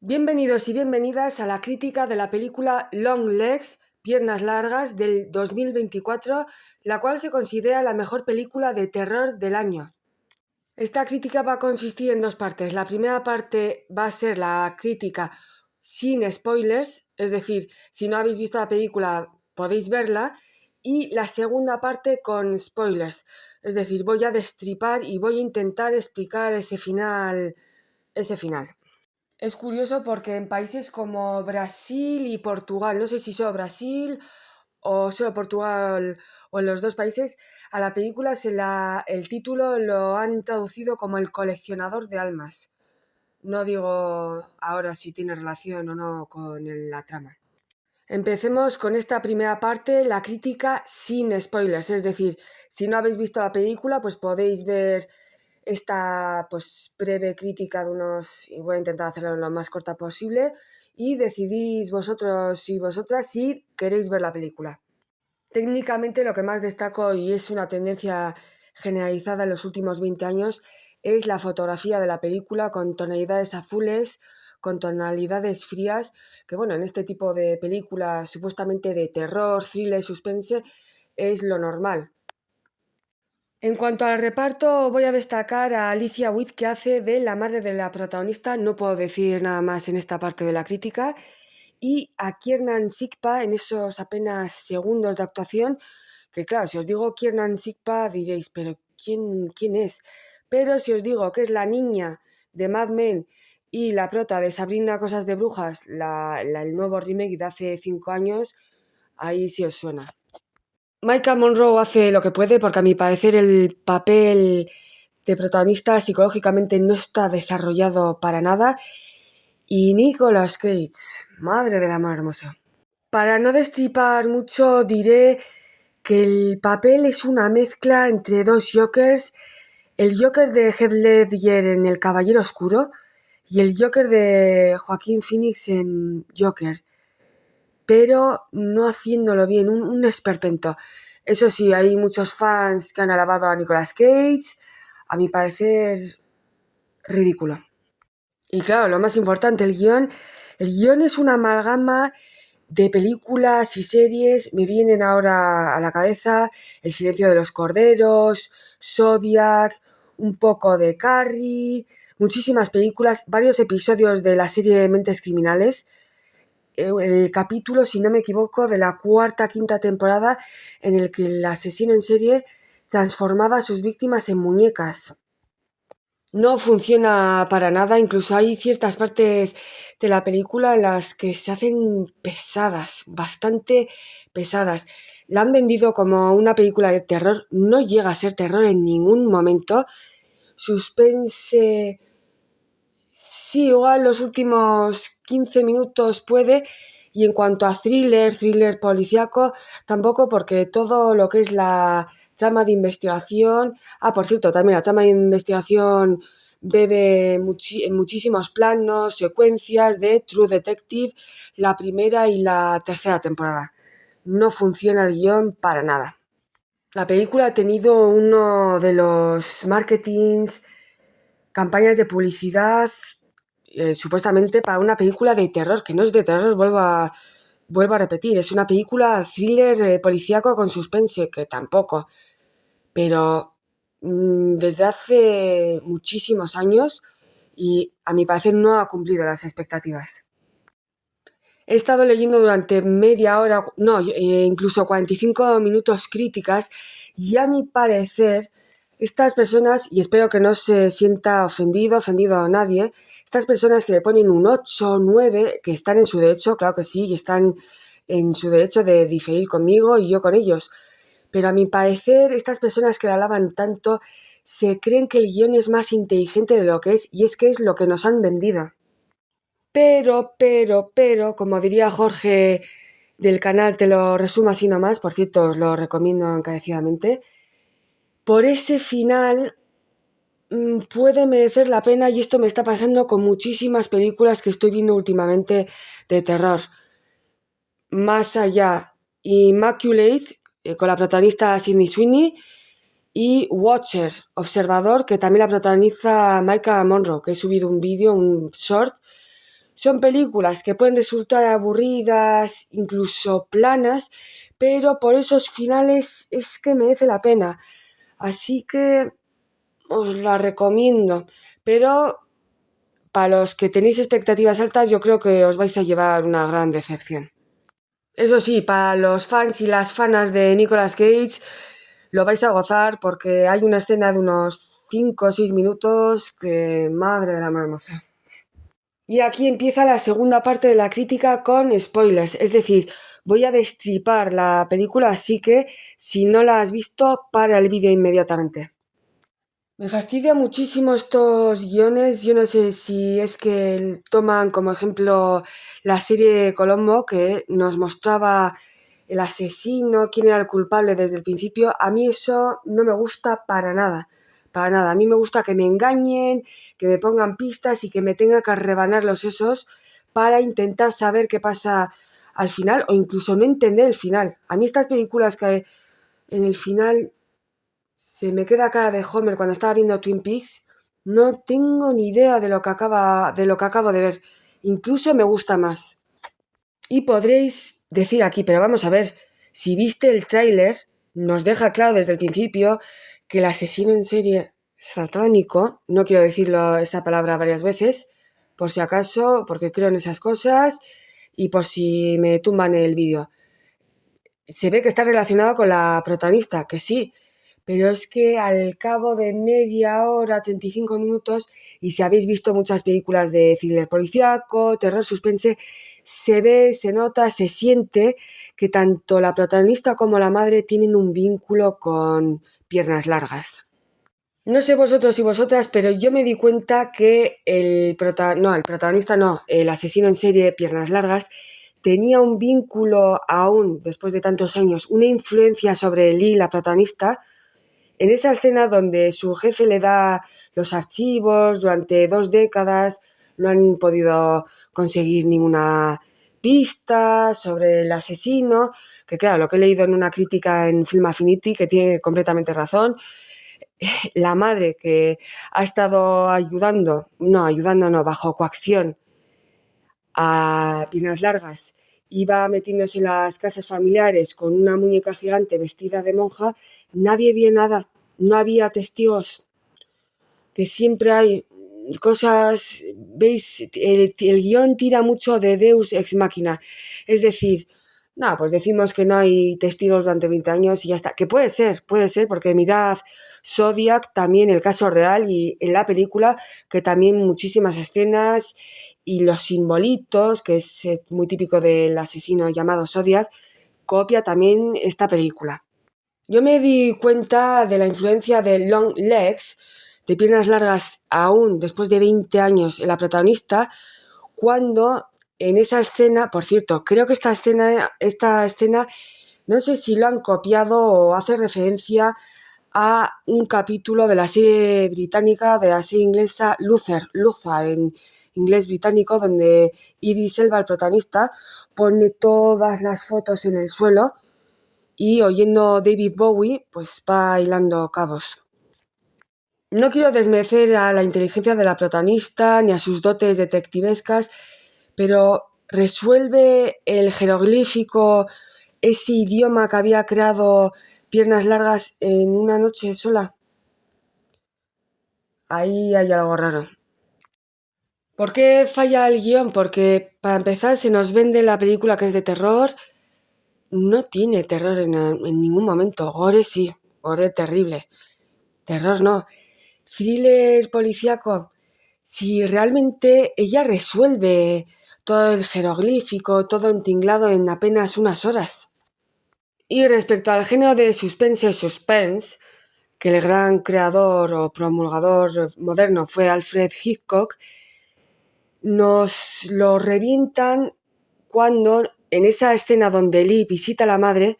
Bienvenidos y bienvenidas a la crítica de la película Long Legs, Piernas Largas, del 2024, la cual se considera la mejor película de terror del año. Esta crítica va a consistir en dos partes. La primera parte va a ser la crítica sin spoilers, es decir, si no habéis visto la película podéis verla, y la segunda parte con spoilers, es decir, voy a destripar y voy a intentar explicar ese final. Es curioso porque en países como Brasil y Portugal, no sé si solo Brasil o solo Portugal o en los dos países, a la película el título lo han traducido como El coleccionador de almas. No digo ahora si tiene relación o no con la trama. Empecemos con esta primera parte, la crítica sin spoilers, es decir, si no habéis visto la película, pues podéis ver esta breve crítica de unos, y voy a intentar hacerlo lo más corta posible, y decidís vosotros y vosotras si queréis ver la película. Técnicamente lo que más destaco, y es una tendencia generalizada en los últimos 20 años, es la fotografía de la película con tonalidades azules, con tonalidades frías, que bueno, en este tipo de películas supuestamente de terror, thriller, suspense, es lo normal. En cuanto al reparto, voy a destacar a Alicia Witt, que hace de la madre de la protagonista, no puedo decir nada más en esta parte de la crítica, y a Kiernan Shipka en esos apenas segundos de actuación, que claro, si os digo Kiernan Shipka diréis, pero ¿quién es? Pero si os digo que es la niña de Mad Men y la prota de Sabrina Cosas de Brujas, el nuevo remake de hace 5 años, ahí sí os suena. Maika Monroe hace lo que puede porque a mi parecer el papel de protagonista psicológicamente no está desarrollado para nada. Y Nicolas Cage, madre del amor hermoso. Para no destripar mucho diré que el papel es una mezcla entre dos Jokers, el Joker de Heath Ledger en El Caballero Oscuro y el Joker de Joaquín Phoenix en Joker, pero no haciéndolo bien, un esperpento. Eso sí, hay muchos fans que han alabado a Nicolas Cage, a mi parecer ridículo. Y claro, lo más importante, el guión es una amalgama de películas y series. Me vienen ahora a la cabeza El silencio de los corderos, Zodiac, un poco de Carrie, muchísimas películas, varios episodios de la serie Mentes Criminales, el capítulo, si no me equivoco, de la quinta temporada en el que el asesino en serie transformaba a sus víctimas en muñecas. No funciona para nada, incluso hay ciertas partes de la película en las que se hacen pesadas, bastante pesadas. La han vendido como una película de terror, no llega a ser terror en ningún momento. Suspense, sí, igual los últimos 15 minutos puede. Y en cuanto a thriller policíaco, tampoco, porque todo lo que es la trama de investigación... por cierto, también la trama de investigación bebe en muchísimos planos, secuencias de True Detective, la primera y la tercera temporada. No funciona el guión para nada. La película ha tenido uno de los marketings, campañas de publicidad, supuestamente para una película de terror, que no es de terror, vuelvo a repetir, es una película thriller policíaco con suspense, que tampoco. Pero desde hace muchísimos años, y a mi parecer no ha cumplido las expectativas. He estado leyendo durante media hora, no, incluso 45 minutos críticas, y a mi parecer estas personas, y espero que no se sienta ofendido a nadie, estas personas que le ponen un 8 o 9, que están en su derecho, claro que sí, y están en su derecho de diferir conmigo y yo con ellos, pero a mi parecer estas personas que la alaban tanto se creen que el guión es más inteligente de lo que es, y es que es lo que nos han vendido. Pero, como diría Jorge del canal Te lo resumo así nomás, por cierto, os lo recomiendo encarecidamente, por ese final puede merecer la pena, y esto me está pasando con muchísimas películas que estoy viendo últimamente de terror. Más allá, Immaculate, con la protagonista Sydney Sweeney, y Watcher, Observador, que también la protagoniza Maika Monroe, que he subido un vídeo, un short, Son películas que pueden resultar aburridas, incluso planas, pero por esos finales es que merece la pena. Así que os la recomiendo. Pero para los que tenéis expectativas altas, yo creo que os vais a llevar una gran decepción. Eso sí, para los fans y las fanas de Nicolas Cage, lo vais a gozar porque hay una escena de unos 5 o 6 minutos que, madre del amor hermosa. Y aquí empieza la segunda parte de la crítica con spoilers, es decir, voy a destripar la película, así que si no la has visto, para el vídeo inmediatamente. Me fastidia muchísimo estos guiones, yo no sé si es que toman como ejemplo la serie de Colombo que nos mostraba el asesino, quién era el culpable desde el principio. A mí eso no me gusta para nada, para nada. A mí me gusta que me engañen, que me pongan pistas y que me tenga que rebanar los sesos para intentar saber qué pasa al final o incluso no entender el final. A mí estas películas que en el final se me queda cara de Homer cuando estaba viendo Twin Peaks, no tengo ni idea de lo que acabo de ver. Incluso me gusta más. Y podréis decir aquí, pero vamos a ver, si viste el tráiler, nos deja claro desde el principio que el asesino en serie satánico, no quiero decirlo esa palabra varias veces, por si acaso, porque creo en esas cosas y por si me tumban el vídeo. Se ve que está relacionado con la protagonista, que sí, pero es que al cabo de media hora, 35 minutos, y si habéis visto muchas películas de thriller policíaco, terror, suspense, se ve, se nota, se siente que tanto la protagonista como la madre tienen un vínculo con Piernas Largas. No sé vosotros y vosotras, pero yo me di cuenta que el protagonista no, el asesino en serie Piernas Largas, tenía un vínculo aún, después de tantos años, una influencia sobre Lee, la protagonista, en esa escena donde su jefe le da los archivos durante 2 décadas, no han podido conseguir ninguna pista sobre el asesino, que claro, lo que he leído en una crítica en Film Affinity, que tiene completamente razón, la madre que ha estado ayudando no, bajo coacción a Piernas Largas, iba metiéndose en las casas familiares con una muñeca gigante vestida de monja, nadie vio nada, no había testigos, que siempre hay cosas, veis, el guión tira mucho de Deus ex machina, es decir, no, pues decimos que no hay testigos durante 20 años y ya está, que puede ser, porque mirad Zodiac también, el caso real y en la película, que también muchísimas escenas y los simbolitos, que es muy típico del asesino llamado Zodiac, copia también esta película. Yo me di cuenta de la influencia de Long Legs, de Piernas Largas, aún después de 20 años en la protagonista, cuando en esa escena, por cierto, creo que esta escena, no sé si lo han copiado o hace referencia a un capítulo de la serie británica, de la serie inglesa Luther en inglés británico, donde Idris Elba, el protagonista, pone todas las fotos en el suelo y oyendo David Bowie, pues va hilando cabos. No quiero desmerecer a la inteligencia de la protagonista ni a sus dotes detectivescas, pero resuelve el jeroglífico, ese idioma que había creado Piernas Largas en una noche sola. Ahí hay algo raro. ¿Por qué falla el guión? Porque, para empezar, se nos vende la película que es de terror. No tiene terror en ningún momento. Gore sí, gore terrible. Terror no. Thriller policíaco. Si realmente ella resuelve todo el jeroglífico, todo entinglado en apenas unas horas. Y respecto al género de suspense, que el gran creador o promulgador moderno fue Alfred Hitchcock, nos lo revientan cuando en esa escena donde Lee visita a la madre,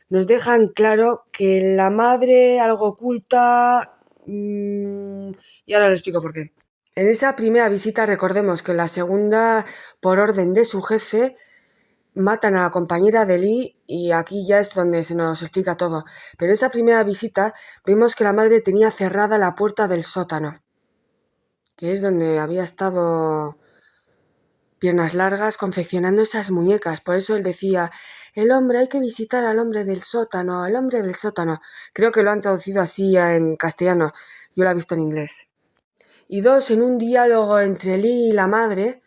nos dejan claro que la madre algo oculta, y ahora lo explico por qué. En esa primera visita recordemos que en la segunda, por orden de su jefe, matan a la compañera de Lee y aquí ya es donde se nos explica todo. Pero en esa primera visita vemos que la madre tenía cerrada la puerta del sótano, que es donde había estado Piernas Largas confeccionando esas muñecas. Por eso él decía, el hombre, hay que visitar al hombre del sótano, al hombre del sótano. Creo que lo han traducido así en castellano. Yo lo he visto en inglés. Y dos, en un diálogo entre Lee y la madre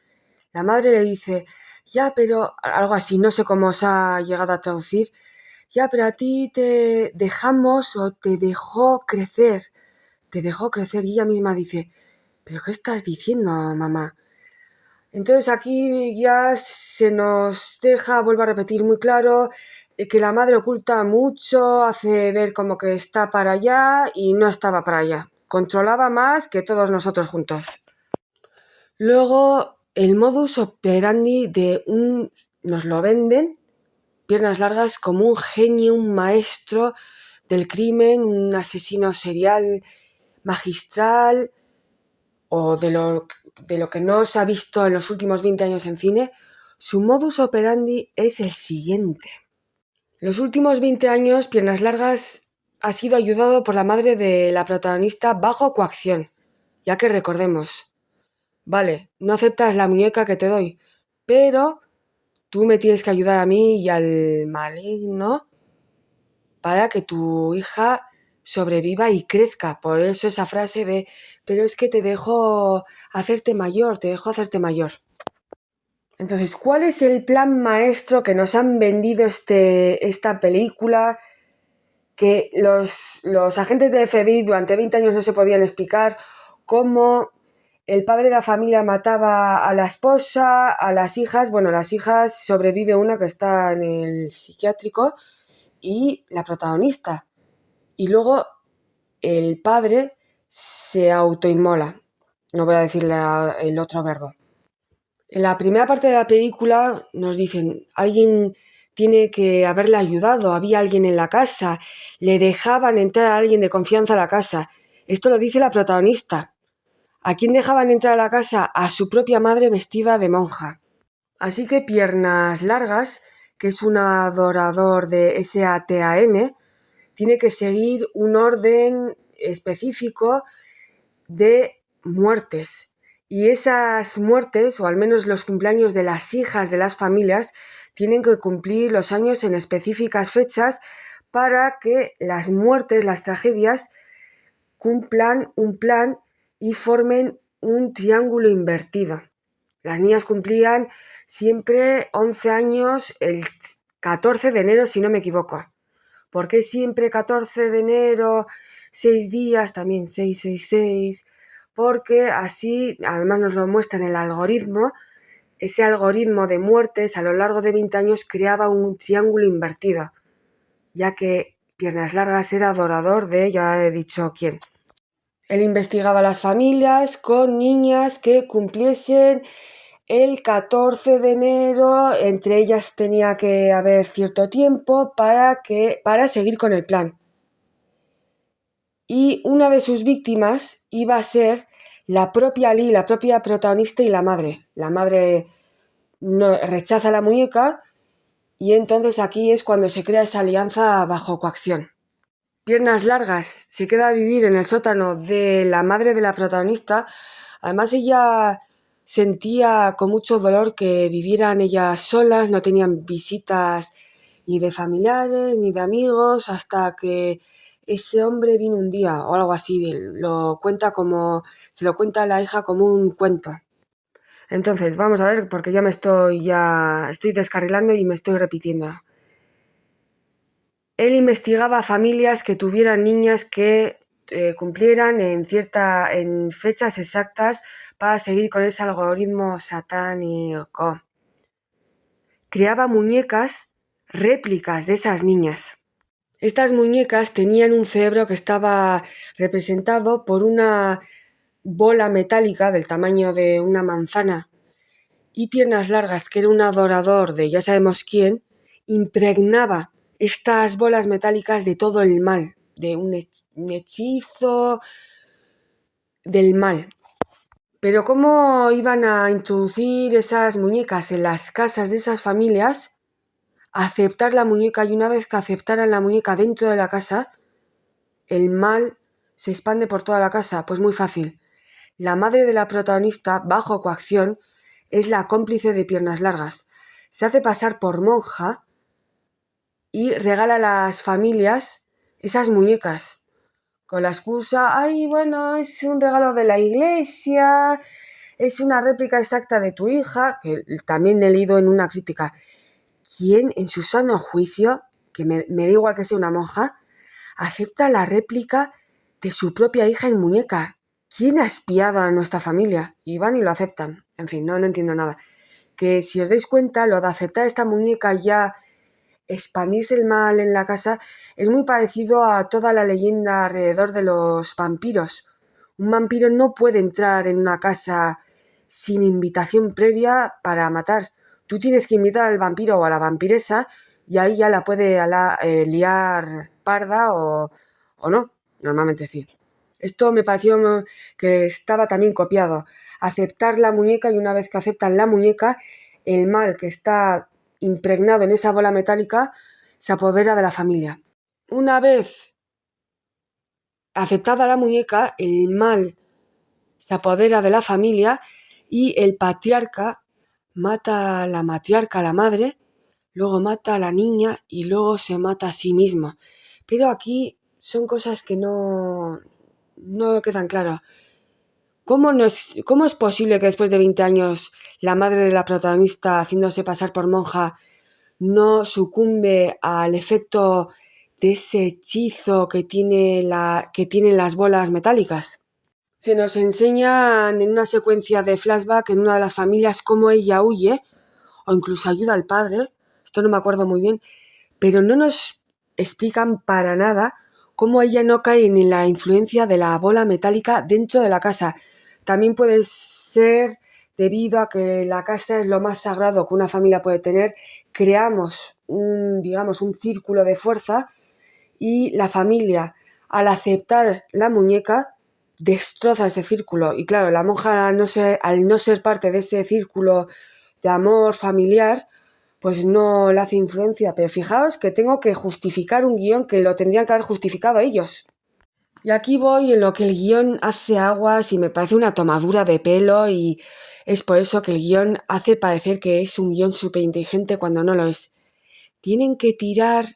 le dice, ya, pero algo así, no sé cómo se ha llegado a traducir, ya, pero a ti te dejamos o te dejó crecer, y ella misma dice, ¿pero qué estás diciendo, mamá? Entonces aquí ya se nos deja, vuelvo a repetir muy claro, que la madre oculta mucho, hace ver como que está para allá y no estaba para allá. Controlaba más que todos nosotros juntos. Luego, el modus operandi nos lo venden, Piernas Largas, como un genio, un maestro del crimen, un asesino serial magistral, o de lo que no se ha visto en los últimos 20 años en cine. Su modus operandi es el siguiente. Los últimos 20 años, Piernas Largas ha sido ayudado por la madre de la protagonista bajo coacción, ya que recordemos, vale, no aceptas la muñeca que te doy, pero tú me tienes que ayudar a mí y al maligno para que tu hija sobreviva y crezca. Por eso esa frase de, pero es que te dejo hacerte mayor. Entonces, ¿cuál es el plan maestro que nos han vendido esta película? Que los agentes de FBI durante 20 años no se podían explicar, cómo el padre de la familia mataba a la esposa, a las hijas. Bueno, las hijas sobrevive una que está en el psiquiátrico y la protagonista. Y luego el padre se autoinmola. No voy a decirle el otro verbo. En la primera parte de la película nos dicen, alguien tiene que haberle ayudado, había alguien en la casa, le dejaban entrar a alguien de confianza a la casa. Esto lo dice la protagonista. ¿A quién dejaban entrar a la casa? A su propia madre vestida de monja. Así que Piernas Largas, que es un adorador de Satan, tiene que seguir un orden específico de muertes. Y esas muertes, o al menos los cumpleaños de las hijas de las familias, tienen que cumplir los años en específicas fechas para que las muertes, las tragedias, cumplan un plan y formen un triángulo invertido. Las niñas cumplían siempre 11 años el 14 de enero, si no me equivoco. ¿Por qué siempre 14 de enero, 6 días, también 666? Porque así, además nos lo muestra en el algoritmo, ese algoritmo de muertes a lo largo de 20 años creaba un triángulo invertido, ya que Piernas Largas era adorador de, ya he dicho quién. Él investigaba las familias con niñas que cumpliesen el 14 de enero, entre ellas tenía que haber cierto tiempo para seguir con el plan. Y una de sus víctimas iba a ser la propia Lee, la propia protagonista y la madre. La madre no, rechaza la muñeca y entonces aquí es cuando se crea esa alianza bajo coacción. Piernas Largas se queda a vivir en el sótano de la madre de la protagonista. Además ella sentía con mucho dolor que vivieran ellas solas, no tenían visitas ni de familiares ni de amigos, hasta que ese hombre vino un día o algo así. Se lo cuenta a la hija como un cuento. Entonces, vamos a ver, porque ya estoy descarrilando y me estoy repitiendo. Él investigaba familias que tuvieran niñas que cumplieran en fechas exactas para seguir con ese algoritmo satánico. Creaba muñecas, réplicas de esas niñas. Estas muñecas tenían un cerebro que estaba representado por una bola metálica del tamaño de una manzana y Piernas Largas, que era un adorador de ya sabemos quién, impregnaba estas bolas metálicas de todo el mal, de un hechizo del mal. Pero ¿cómo iban a introducir esas muñecas en las casas de esas familias? Aceptar la muñeca, y una vez que aceptaran la muñeca dentro de la casa, el mal se expande por toda la casa. Pues muy fácil. La madre de la protagonista, bajo coacción, es la cómplice de Piernas Largas. Se hace pasar por monja y regala a las familias esas muñecas con la excusa, ay, bueno, es un regalo de la iglesia, es una réplica exacta de tu hija, que también he leído en una crítica. ¿Quién en su sano juicio, que me da igual que sea una monja, acepta la réplica de su propia hija en muñeca? ¿Quién ha espiado a nuestra familia? Y van y lo aceptan. En fin, no entiendo nada. Que si os dais cuenta, lo de aceptar esta muñeca ya expandirse el mal en la casa es muy parecido a toda la leyenda alrededor de los vampiros. Un vampiro no puede entrar en una casa sin invitación previa para matar. Tú tienes que invitar al vampiro o a la vampiresa y ahí ya la puede liar parda o no. Normalmente sí. Esto me pareció que estaba también copiado. Aceptar la muñeca, y una vez que aceptan la muñeca, el mal que está impregnado en esa bola metálica se apodera de la familia. Una vez aceptada la muñeca, el mal se apodera de la familia y el patriarca mata a la matriarca, a la madre, luego mata a la niña y luego se mata a sí misma. Pero aquí son cosas que no quedan claras. ¿Cómo es posible que después de 20 años la madre de la protagonista, haciéndose pasar por monja, no sucumbe al efecto de ese hechizo que tienen las bolas metálicas? Se nos enseñan en una secuencia de flashback en una de las familias cómo ella huye o incluso ayuda al padre, esto no me acuerdo muy bien, pero no nos explican para nada cómo ella no cae en la influencia de la bola metálica dentro de la casa. También puede ser debido a que la casa es lo más sagrado que una familia puede tener. Creamos un círculo de fuerza y la familia, al aceptar la muñeca, destroza ese círculo. Y claro, la monja, al no ser parte de ese círculo de amor familiar, pues no le hace influencia. Pero fijaos que tengo que justificar un guión que lo tendrían que haber justificado ellos. Y aquí voy en lo que el guión hace aguas y me parece una tomadura de pelo, y es por eso que el guión hace parecer que es un guión súper inteligente cuando no lo es. Tienen que tirar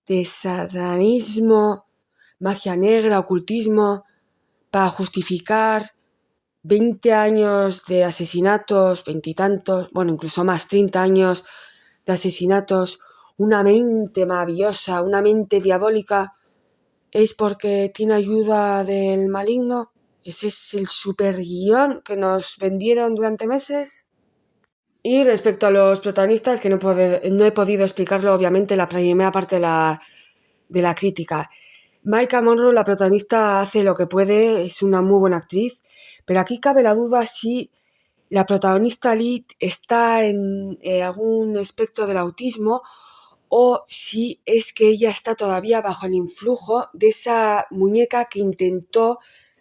de satanismo, magia negra, ocultismo, para justificar 20 años de asesinatos, 20 y tantos, bueno, incluso más, 30 años de asesinatos, una mente maravillosa, una mente diabólica. ¿Es porque tiene ayuda del maligno? ¿Ese es el super guión que nos vendieron durante meses? Y respecto a los protagonistas, que no he podido explicarlo obviamente en la primera parte de la crítica. Maika Monroe, la protagonista, hace lo que puede, es una muy buena actriz, pero aquí cabe la duda si la protagonista lead está en algún espectro del autismo o si es que ella está todavía bajo el influjo de esa muñeca que intentó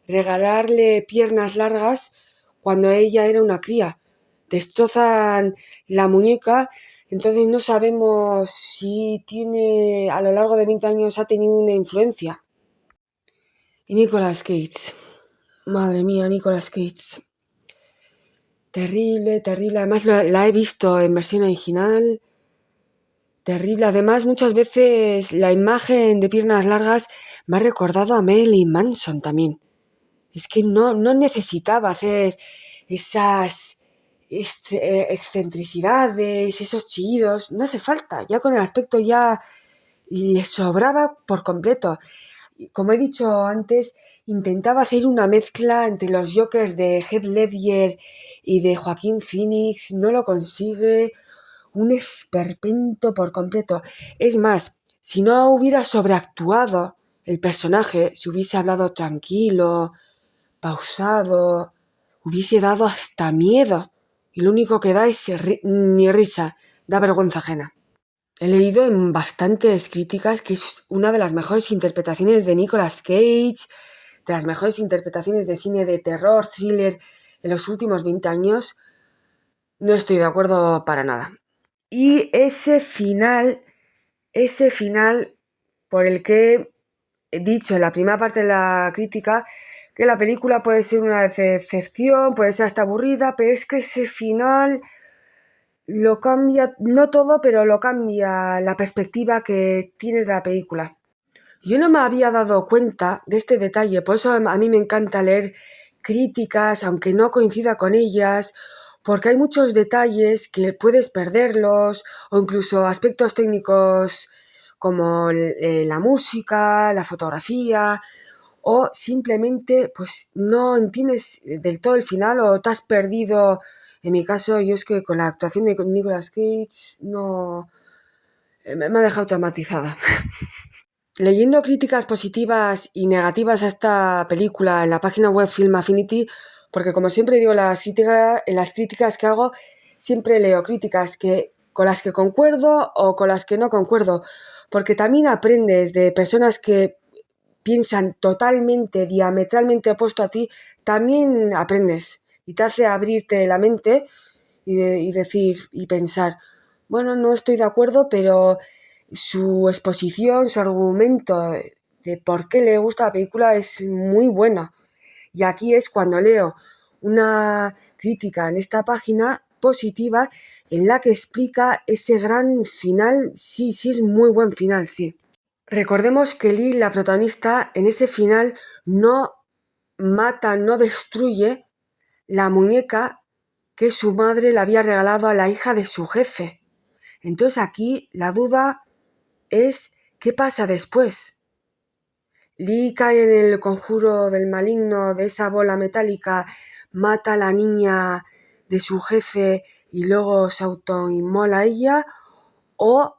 regalarle Piernas Largas cuando ella era una cría. Destrozan la muñeca, entonces no sabemos si tiene, a lo largo de 20 años ha tenido una influencia. Y Nicolas Cage. Madre mía, Nicolas Cage. Terrible, terrible. Además la he visto en versión original. Terrible. Además, muchas veces la imagen de Piernas Largas me ha recordado a Marilyn Manson también. Es que no necesitaba hacer esas excentricidades, esos chillidos. No hace falta. Ya con el aspecto ya le sobraba por completo. Como he dicho antes, intentaba hacer una mezcla entre los Jokers de Heath Ledger y de Joaquín Phoenix. No lo consigue. Un esperpento por completo. Es más, si no hubiera sobreactuado el personaje, si hubiese hablado tranquilo, pausado, hubiese dado hasta miedo. Y lo único que da es ni risa, da vergüenza ajena. He leído en bastantes críticas que es una de las mejores interpretaciones de Nicolas Cage, de las mejores interpretaciones de cine de terror, thriller en los últimos 20 años. No estoy de acuerdo para nada. Y ese final por el que he dicho en la primera parte de la crítica que la película puede ser una decepción, puede ser hasta aburrida, pero es que ese final lo cambia, no todo, pero lo cambia la perspectiva que tienes de la película. Yo no me había dado cuenta de este detalle, por eso a mí me encanta leer críticas, aunque no coincida con ellas, porque hay muchos detalles que puedes perderlos, o incluso aspectos técnicos como la música, la fotografía, o simplemente pues no entiendes del todo el final o te has perdido. En mi caso, yo es que con la actuación de Nicolas Cage no me ha dejado traumatizada. Leyendo críticas positivas y negativas a esta película en la página web Film Affinity, porque como siempre digo, en las críticas que hago, siempre leo críticas con las que concuerdo o con las que no concuerdo, porque también aprendes de personas que piensan totalmente, diametralmente opuesto a ti, también aprendes y te hace abrirte la mente y decir y pensar, bueno, no estoy de acuerdo, pero su exposición, su argumento de por qué le gusta la película es muy buena. Y aquí es cuando leo una crítica en esta página positiva en la que explica ese gran final. Sí, sí es muy buen final, sí. Recordemos que Lee, la protagonista, en ese final no mata, no destruye la muñeca que su madre le había regalado a la hija de su jefe. Entonces aquí la duda es ¿qué pasa después? Lee cae en el conjuro del maligno de esa bola metálica, mata a la niña de su jefe y luego se autoinmola ella, o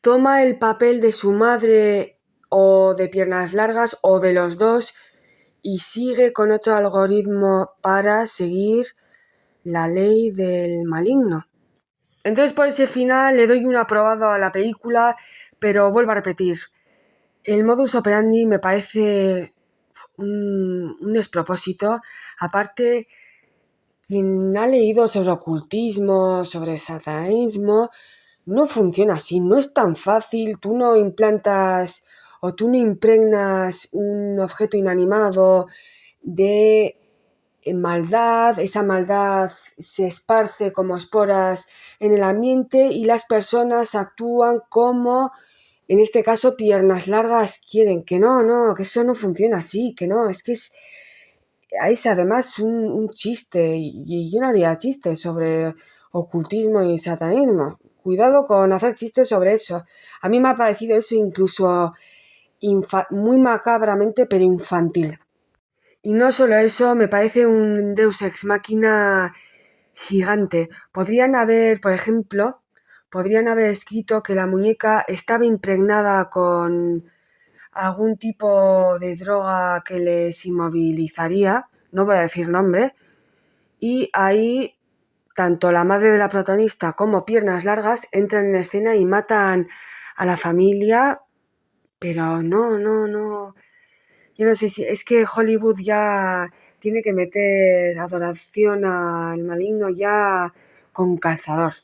toma el papel de su madre o de Piernas Largas o de los dos y sigue con otro algoritmo para seguir la ley del maligno. Entonces por ese final le doy un aprobado a la película, pero vuelvo a repetir, el modus operandi me parece un despropósito. Aparte, quien ha leído sobre ocultismo, sobre satanismo, no funciona así, no es tan fácil, tú no implantas o tú no impregnas un objeto inanimado de maldad, esa maldad se esparce como esporas en el ambiente y las personas actúan como, en este caso, Piernas Largas quieren, que no, que eso no funciona así, que no, es que es además un chiste y yo no haría chistes sobre ocultismo y satanismo. Cuidado con hacer chistes sobre eso. A mí me ha parecido eso incluso muy macabramente, pero infantil. Y no solo eso, me parece un Deus ex machina gigante. Por ejemplo, podrían haber escrito que la muñeca estaba impregnada con algún tipo de droga que les inmovilizaría, no voy a decir nombre, y ahí tanto la madre de la protagonista como Piernas Largas entran en escena y matan a la familia, pero no. Yo no sé si es que Hollywood ya tiene que meter adoración al maligno ya con calzador.